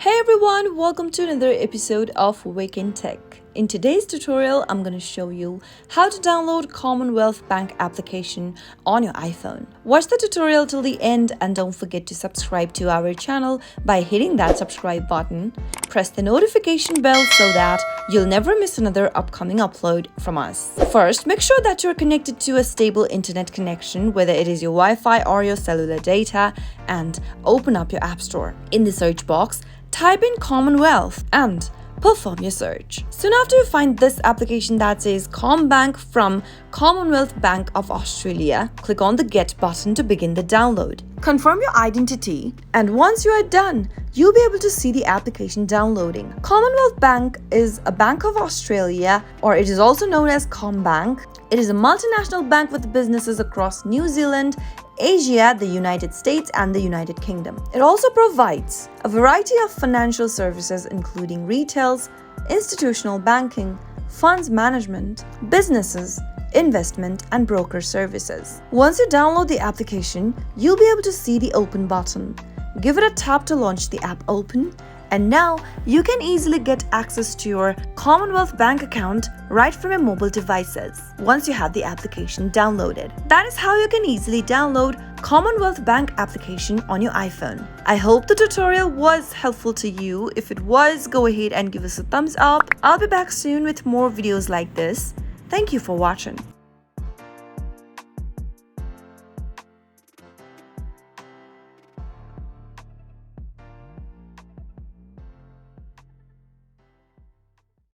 Hey everyone, welcome to another episode of Wake&Tech. In today's tutorial, I'm going to show you how to download Commonwealth Bank application on your iPhone. Watch the tutorial till the end and don't forget to subscribe to our channel by hitting that subscribe button. Press the notification bell so that you'll never miss another upcoming upload from us. First, make sure that you're connected to a stable internet connection, whether it is your Wi-Fi or your cellular data, and open up your App Store. In the search box, type in Commonwealth and perform your search. Soon after you find this application that says CommBank from Commonwealth Bank of Australia, click on the Get button to begin the download. Confirm your identity, and once you are done, you'll be able to see the application downloading. Commonwealth Bank is a Bank of Australia, or it is also known as CommBank. It is a multinational bank with businesses across New Zealand, Asia, the United States, and the United Kingdom. It also provides a variety of financial services including retails, institutional banking, funds management, businesses, investment, and broker services. Once you download the application, you'll be able to see the Open button. Give it a tap to launch the app open, and now you can easily get access to your Commonwealth Bank account right from your mobile devices once you have the application downloaded. That is how you can easily download Commonwealth Bank application on your iPhone. I hope the tutorial was helpful to you. If it was, go ahead and give us a thumbs up. I'll be back soon with more videos like this. Thank you for watching.